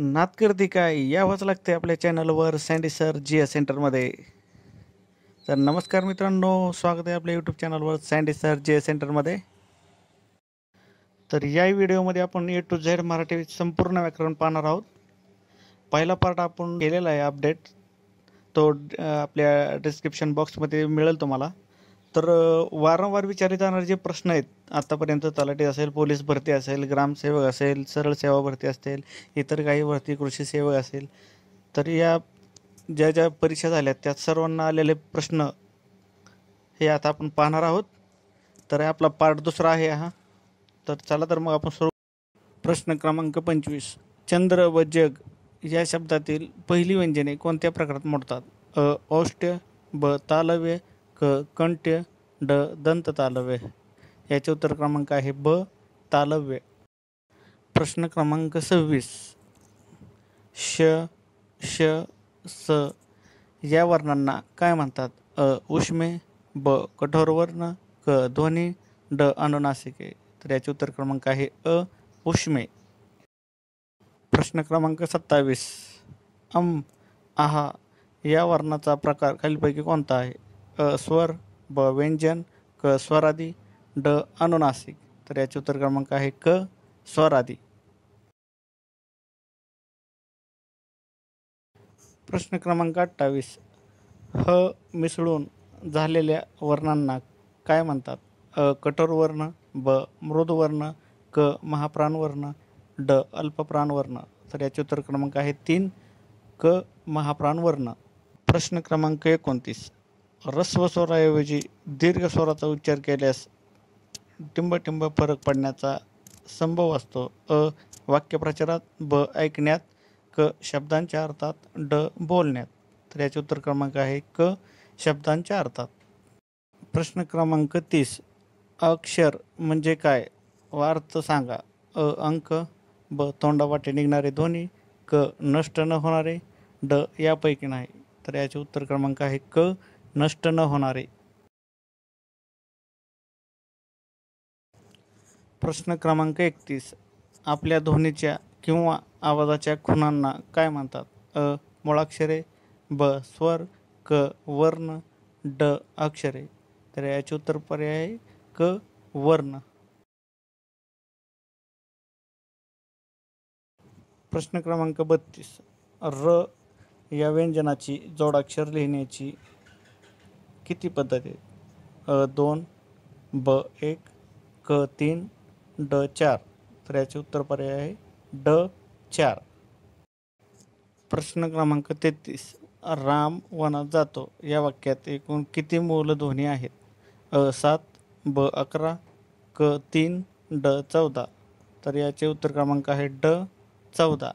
नाद करते काय यावंच लागते आपल्या चॅनलवर सँडी सर जी सेंटरमध्ये. तर नमस्कार मित्रांनो, स्वागत आहे आपल्या यूट्यूब चॅनलवर सँडी सर जी सेंटरमध्ये. तर या व्हिडिओमध्ये आपण ए टू झेड मराठी संपूर्ण व्याकरण पाहणार आहोत. पहिला पार्ट आपण केलेला आहे अपडेट, तो आपल्या डिस्क्रिप्शन बॉक्समध्ये मिळेल तुम्हाला. तर वारंवार विचारले जाणारे जे प्रश्न आहेत आतापर्यंत, तलाठी असेल, पोलीस भरती असेल, ग्रामसेवक असेल, सरळ सेवा भरती असेल, इतर काही भरती, कृषी सेवक असेल, तर या ज्या ज्या परीक्षा झाल्या त्यात सर्वांना आलेले प्रश्न हे आता आपण पाहणार आहोत. तर आपला पार्ट दुसरा आहे हा. तर चला तर मग आपण सुरू. प्रश्न क्रमांक 25. चंद्र व जग या शब्दातील पहिली व्यंजने कोणत्या प्रकारात मोडतात? अ औष्ट्य, ब तालव्य, क कंठ्य, ड दंत तालव्य. याचे उत्तर क्रमांक आहे ब तालव्य. प्रश्न क्रमांक 26. श, श, स या वर्णांना काय म्हणतात? अ उष्मे, ब कठोर वर्ण, क ध्वनी, ड अनुनासिके. तर याचे उत्तर क्रमांक आहे अ उष्मे. प्रश्न क्रमांक 27. अम, आहा या वर्णाचा प्रकार खालीलपैकी कोणता आहे? अ स्वर, ब व्यंजन, क स्वरादी, ड अनुनासिक. तर याचे उत्तर क्रमांक आहे क स्वरादी. प्रश्न क्रमांक 28. ह मिसळून झालेल्या वर्णांना काय म्हणतात? अ कठोर वर्ण, ब मृदू वर्ण, क महाप्राण वर्ण, ड अल्पप्राण वर्ण. तर याचे उत्तर क्रमांक आहे 3 क महाप्राण वर्ण. प्रश्न क्रमांक 29. ऱ्हस्व स्वराऐवजी दीर्घ स्वराचा उच्चार केल्यास टिंब फरक पडण्याचा संभव असतो. अ वाक्यप्रचारात, ब ऐकण्यात, क शब्दांच्या अर्थात, ड बोलण्यात. तर याचे उत्तर क्रमांक आहे क शब्दांच्या अर्थात. प्रश्न क्रमांक 30. अक्षर म्हणजे काय व अर्थ सांगा? अ अंक, ब तोंडावाटे निघणारे ध्वनी, क नष्ट न होणारे, ड यापैकी नाही. तर याचे उत्तर क्रमांक आहे क नष्ट न होणारे. प्रश्न क्रमांक 31. आपल्या ध्वनीच्या किंवा आवाजाच्या खुणांना काय म्हणतात? अ मुळाक्षरे, ब स्वर, क वर्ण, ड अक्षरे. तर याचे उत्तर पर्याय आहे क वर्ण. प्रश्न क्रमांक 32. र या व्यंजनाची जोडाक्षर लिहिण्याची किती पद्धत आहे? अ 2, ब 1, क 3, ड 4. तर याचे उत्तर पर्याय आहे ड 4. प्रश्न क्रमांक 33. राम वनात जातो या वाक्यात एकूण किती मूलध्वनी आहेत? अ 7, ब 11, क 3, ड 14. तर याचे उत्तर क्रमांक आहे ड 14.